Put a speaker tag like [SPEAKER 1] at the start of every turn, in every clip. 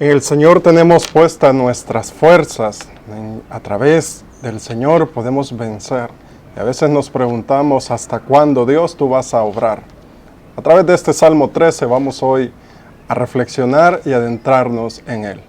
[SPEAKER 1] En el Señor tenemos puestas nuestras fuerzas. A través del Señor podemos vencer. Y a veces nos preguntamos, ¿hasta cuándo, Dios, tú vas a obrar? A través de este Salmo 13 vamos hoy a reflexionar y adentrarnos en él.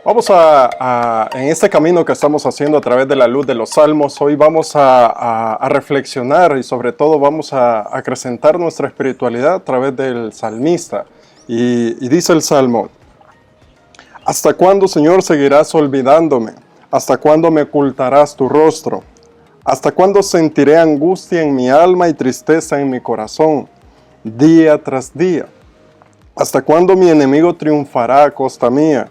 [SPEAKER 1] Vamos en este camino que estamos haciendo a través de la luz de los salmos, hoy vamos a reflexionar y sobre todo vamos a acrecentar nuestra espiritualidad a través del salmista. Y dice el salmo: ¿hasta cuándo, Señor, seguirás olvidándome? ¿Hasta cuándo me ocultarás tu rostro? ¿Hasta cuándo sentiré angustia en mi alma y tristeza en mi corazón, día tras día? ¿Hasta cuándo mi enemigo triunfará a costa mía?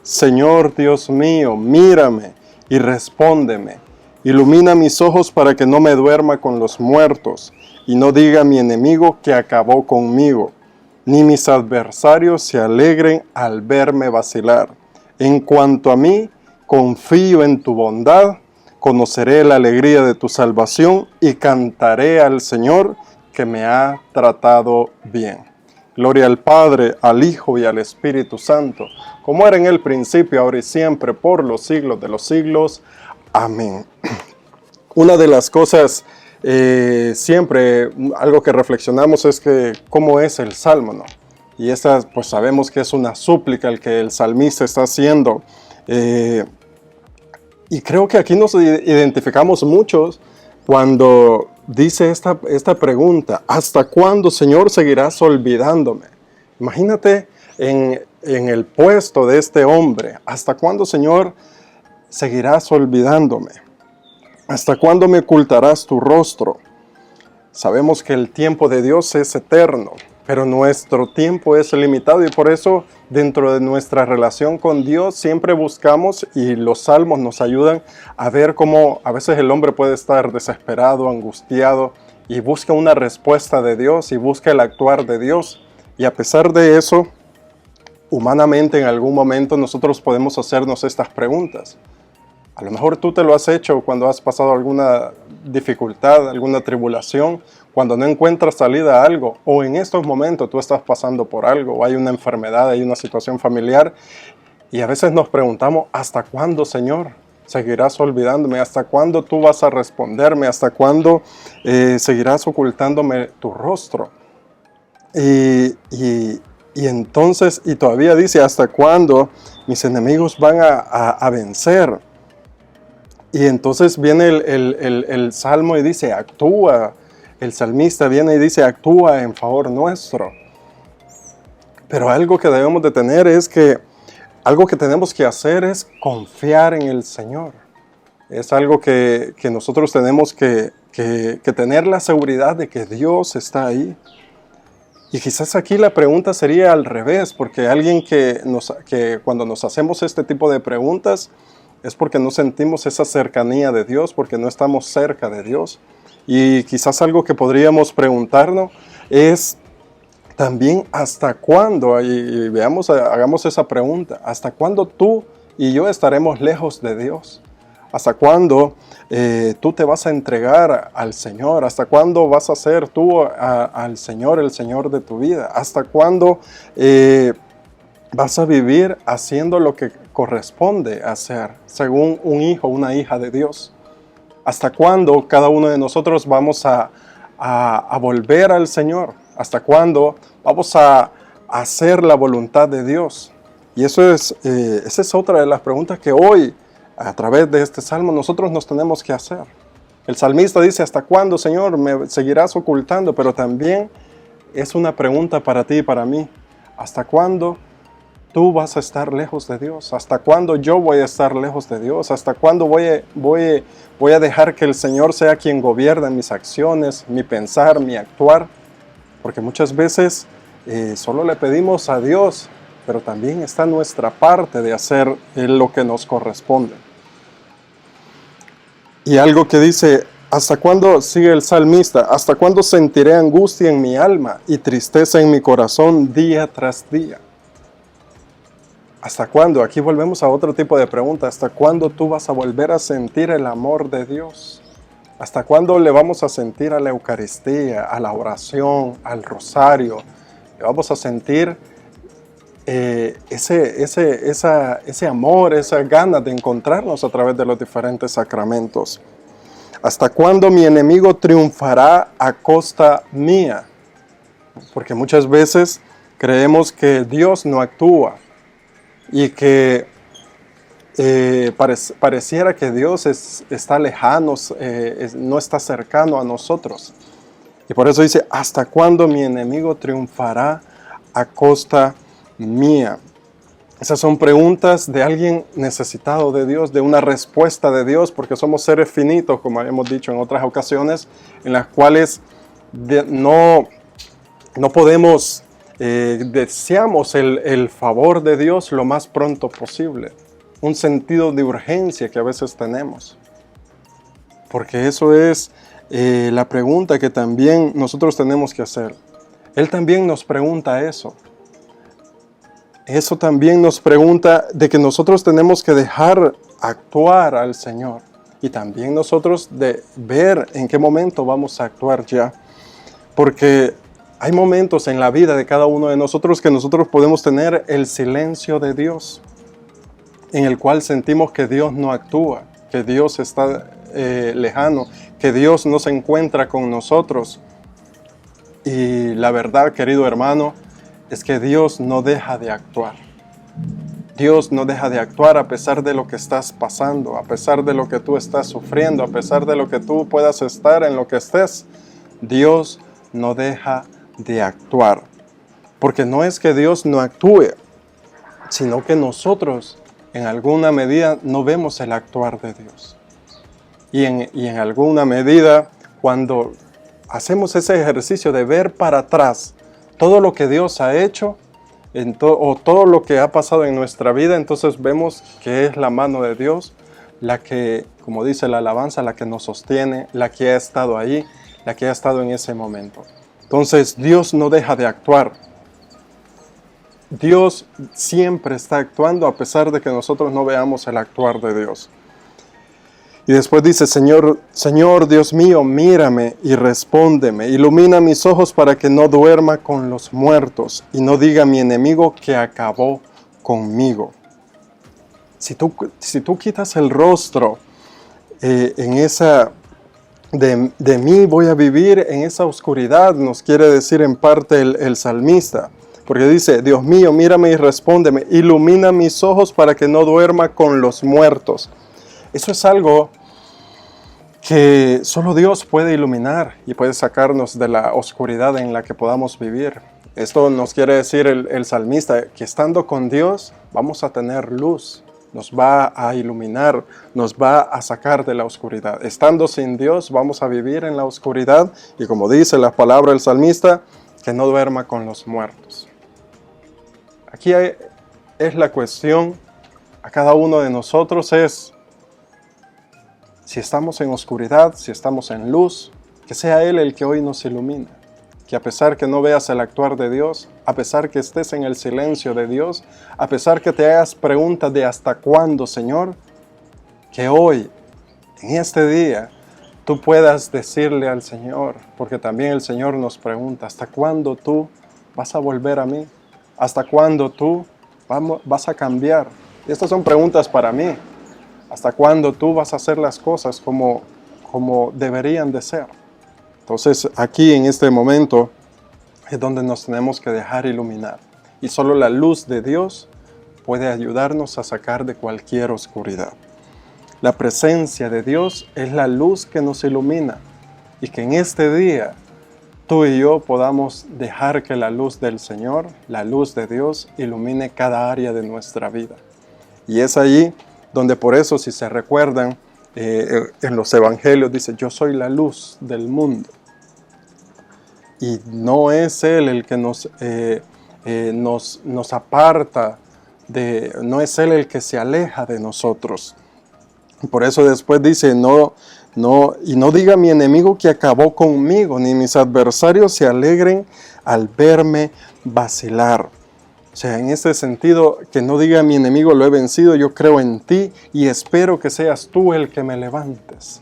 [SPEAKER 1] Señor Dios mío, mírame y respóndeme. Ilumina mis ojos para que no me duerma con los muertos y no diga mi enemigo que acabó conmigo, ni mis adversarios se alegren al verme vacilar. En cuanto a mí, confío en tu bondad, conoceré la alegría de tu salvación y cantaré al Señor que me ha tratado bien. Gloria al Padre, al Hijo y al Espíritu Santo, como era en el principio, ahora y siempre, por los siglos de los siglos. Amén. Una de las cosas, siempre, algo que reflexionamos es que cómo es el Salmo, ¿no? Y esa, pues sabemos que es una súplica el que el salmista está haciendo. Y creo que aquí nos identificamos muchos cuando dice esta pregunta: ¿hasta cuándo, Señor, seguirás olvidándome? Imagínate en el puesto de este hombre. ¿Hasta cuándo, Señor, seguirás olvidándome? ¿Hasta cuándo me ocultarás tu rostro? Sabemos que el tiempo de Dios es eterno, pero nuestro tiempo es limitado y por eso dentro de nuestra relación con Dios siempre buscamos, y los salmos nos ayudan a ver cómo a veces el hombre puede estar desesperado, angustiado y busca una respuesta de Dios y busca el actuar de Dios. Y a pesar de eso, humanamente en algún momento nosotros podemos hacernos estas preguntas. A lo mejor tú te lo has hecho cuando has pasado alguna dificultad, alguna tribulación, cuando no encuentras salida a algo, o en estos momentos tú estás pasando por algo, o hay una enfermedad, hay una situación familiar, y a veces nos preguntamos: ¿hasta cuándo, Señor, seguirás olvidándome? ¿Hasta cuándo tú vas a responderme? ¿Hasta cuándo seguirás ocultándome tu rostro? Y entonces, y todavía dice: ¿hasta cuándo mis enemigos van a vencer? Y entonces viene el salmo y dice: actúa. El salmista viene y dice: actúa en favor nuestro. Pero algo que debemos de tener es que, algo que tenemos que hacer es confiar en el Señor. Es algo que nosotros tenemos que tener la seguridad de que Dios está ahí. Y quizás aquí la pregunta sería al revés, porque alguien que cuando nos hacemos este tipo de preguntas es porque no sentimos esa cercanía de Dios, porque no estamos cerca de Dios. Y quizás algo que podríamos preguntarnos es también: ¿hasta cuándo? Y veamos, hagamos esa pregunta: ¿hasta cuándo tú y yo estaremos lejos de Dios? ¿Hasta cuándo tú te vas a entregar al Señor? ¿Hasta cuándo vas a ser tú al Señor, el Señor de tu vida? ¿Hasta cuándo vas a vivir haciendo lo que corresponde hacer según un hijo, una hija de Dios? ¿Hasta cuándo cada uno de nosotros vamos a volver al Señor? ¿Hasta cuándo vamos a hacer la voluntad de Dios? Y esa es otra de las preguntas que hoy, a través de este salmo, nosotros nos tenemos que hacer. El salmista dice: ¿hasta cuándo, Señor, me seguirás ocultando? Pero también es una pregunta para ti y para mí: ¿hasta cuándo tú vas a estar lejos de Dios? ¿Hasta cuándo yo voy a estar lejos de Dios? ¿Hasta cuándo voy a dejar que el Señor sea quien gobierne mis acciones, mi pensar, mi actuar? Porque muchas veces solo le pedimos a Dios, pero también está nuestra parte de hacer lo que nos corresponde. Y algo que dice, ¿hasta cuándo, sigue el salmista, hasta cuándo sentiré angustia en mi alma y tristeza en mi corazón día tras día? ¿Hasta cuándo? Aquí volvemos a otro tipo de pregunta. ¿Hasta cuándo tú vas a volver a sentir el amor de Dios? ¿Hasta cuándo le vamos a sentir a la Eucaristía, a la oración, al rosario? Le vamos a sentir ese amor, esa gana de encontrarnos a través de los diferentes sacramentos. ¿Hasta cuándo mi enemigo triunfará a costa mía? Porque muchas veces creemos que Dios no actúa y que pareciera que Dios está lejano, no está cercano a nosotros. Y por eso dice, ¿hasta cuándo mi enemigo triunfará a costa mía? Esas son preguntas de alguien necesitado de Dios, de una respuesta de Dios, porque somos seres finitos, como habíamos dicho en otras ocasiones, en las cuales no podemos, deseamos el favor de Dios lo más pronto posible. Un sentido de urgencia que a veces tenemos. Porque eso es la pregunta que también nosotros tenemos que hacer. Él también nos pregunta eso. Eso también nos pregunta de que nosotros tenemos que dejar actuar al Señor. Y también nosotros de ver en qué momento vamos a actuar ya. Porque hay momentos en la vida de cada uno de nosotros que nosotros podemos tener el silencio de Dios, en el cual sentimos que Dios no actúa, que Dios está lejano, que Dios no se encuentra con nosotros. Y la verdad, querido hermano, es que Dios no deja de actuar. Dios no deja de actuar a pesar de lo que estás pasando, a pesar de lo que tú estás sufriendo, a pesar de lo que tú puedas estar en lo que estés. Dios no deja de actuar. Porque no es que Dios no actúe, sino que nosotros en alguna medida no vemos el actuar de Dios. Y en alguna medida, cuando hacemos ese ejercicio de ver para atrás todo lo que Dios ha hecho, o todo lo que ha pasado en nuestra vida, entonces vemos que es la mano de Dios la que, como dice la alabanza, la que nos sostiene, la que ha estado ahí, la que ha estado en ese momento. Entonces Dios no deja de actuar. Dios siempre está actuando a pesar de que nosotros no veamos el actuar de Dios. Y después dice, Señor, Dios mío, mírame y respóndeme. Ilumina mis ojos para que no duerma con los muertos y no diga mi enemigo que acabó conmigo. Si tú quitas el rostro de mí voy a vivir en esa oscuridad, nos quiere decir en parte el salmista. Porque dice, Dios mío, mírame y respóndeme. Ilumina mis ojos para que no duerma con los muertos. Eso es algo que solo Dios puede iluminar y puede sacarnos de la oscuridad en la que podamos vivir. Esto nos quiere decir el salmista, que estando con Dios vamos a tener luz, nos va a iluminar, nos va a sacar de la oscuridad. Estando sin Dios vamos a vivir en la oscuridad y como dice la palabra del salmista, que no duerma con los muertos. Aquí es la cuestión a cada uno de nosotros es si estamos en oscuridad, si estamos en luz, que sea Él el que hoy nos ilumina. Que a pesar que no veas el actuar de Dios, a pesar que estés en el silencio de Dios, a pesar que te hagas preguntas de hasta cuándo, Señor, que hoy, en este día, tú puedas decirle al Señor, porque también el Señor nos pregunta, ¿hasta cuándo tú vas a volver a mí? ¿Hasta cuándo tú vas a cambiar? Y estas son preguntas para mí. ¿Hasta cuándo tú vas a hacer las cosas como deberían de ser? Entonces, aquí en este momento es donde nos tenemos que dejar iluminar. Y solo la luz de Dios puede ayudarnos a sacar de cualquier oscuridad. La presencia de Dios es la luz que nos ilumina. Y que en este día tú y yo podamos dejar que la luz del Señor, la luz de Dios, ilumine cada área de nuestra vida. Y es allí donde, por eso, si se recuerdan, en los evangelios dice, yo soy la luz del mundo. Y no es Él el que nos aparta, no es Él el que se aleja de nosotros. Por eso después dice, y no diga mi enemigo que acabó conmigo, ni mis adversarios se alegren al verme vacilar. O sea, en ese sentido, que no diga mi enemigo lo he vencido, yo creo en ti y espero que seas tú el que me levantes.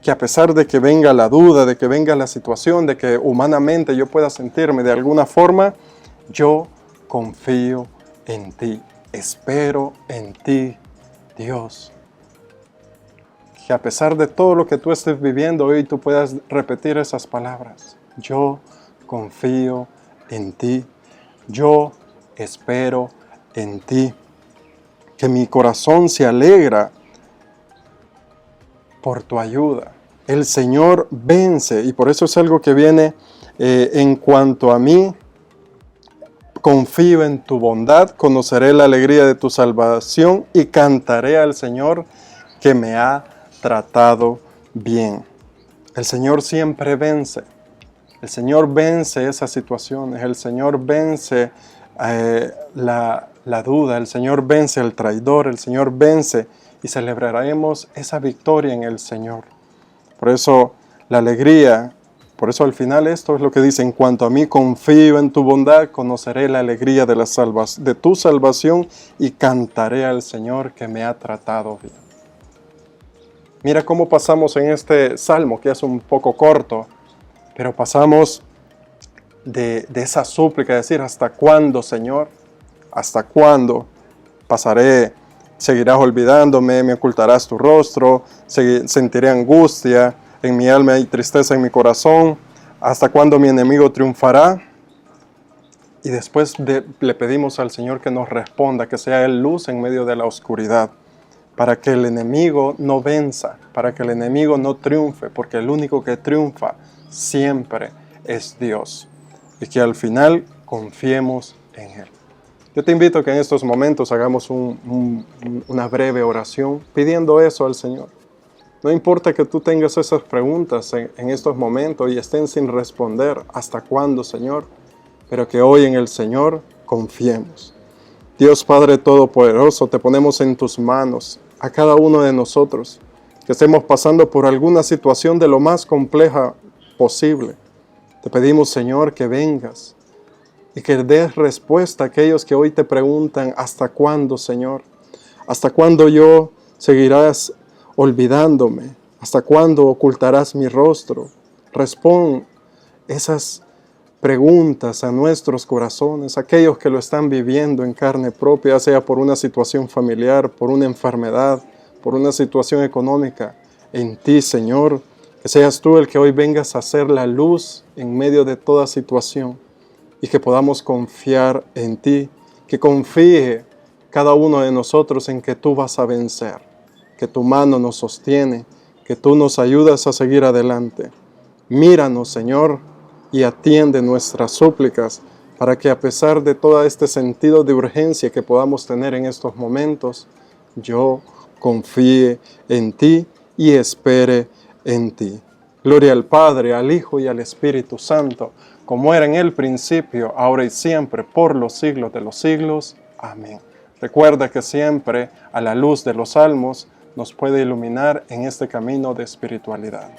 [SPEAKER 1] Que a pesar de que venga la duda, de que venga la situación, de que humanamente yo pueda sentirme de alguna forma, yo confío en ti, espero en ti, Dios. Que a pesar de todo lo que tú estés viviendo hoy, tú puedas repetir esas palabras. Yo confío en ti, yo espero en ti. Que mi corazón se alegra por tu ayuda. El Señor vence, y por eso es algo que viene en cuanto a mí. Confío en tu bondad, conoceré la alegría de tu salvación y cantaré al Señor que me ha tratado bien. El Señor siempre vence. El Señor vence esas situaciones. El Señor vence la duda. El Señor vence al traidor. El Señor vence y celebraremos esa victoria en el Señor. Por eso la alegría, por eso al final esto es lo que dice, en cuanto a mí confío en tu bondad, conoceré la alegría de tu salvación y cantaré al Señor que me ha tratado bien. Mira cómo pasamos en este salmo, que es un poco corto, pero pasamos de esa súplica, de decir, ¿hasta cuándo, Señor? ¿Hasta cuándo seguirás olvidándome, me ocultarás tu rostro, sentiré angustia en mi alma y tristeza en mi corazón? ¿Hasta cuándo mi enemigo triunfará? Y después le pedimos al Señor que nos responda, que sea Él luz en medio de la oscuridad, para que el enemigo no venza, para que el enemigo no triunfe, porque el único que triunfa siempre es Dios. Y que al final confiemos en Él. Yo te invito a que en estos momentos hagamos una breve oración pidiendo eso al Señor. No importa que tú tengas esas preguntas en estos momentos y estén sin responder, ¿hasta cuándo, Señor? Pero que hoy en el Señor confiemos. Dios Padre Todopoderoso, te ponemos en tus manos a cada uno de nosotros que estemos pasando por alguna situación de lo más compleja posible. Te pedimos, Señor, que vengas y que des respuesta a aquellos que hoy te preguntan, ¿hasta cuándo, Señor? ¿Hasta cuándo yo seguirás olvidándome? ¿Hasta cuándo ocultarás mi rostro? Respón esas preguntas a nuestros corazones, aquellos que lo están viviendo en carne propia, sea por una situación familiar, por una enfermedad, por una situación económica. En ti, Señor, que seas tú el que hoy vengas a hacer la luz en medio de toda situación y que podamos confiar en ti, que confíe cada uno de nosotros en que tú vas a vencer, que tu mano nos sostiene, que tú nos ayudas a seguir adelante. Míranos, Señor, y atiende nuestras súplicas para que a pesar de todo este sentido de urgencia que podamos tener en estos momentos, yo confíe en ti y espere en ti. Gloria al Padre, al Hijo y al Espíritu Santo, como era en el principio, ahora y siempre, por los siglos de los siglos. Amén. Recuerda que siempre a la luz de los salmos nos puede iluminar en este camino de espiritualidad.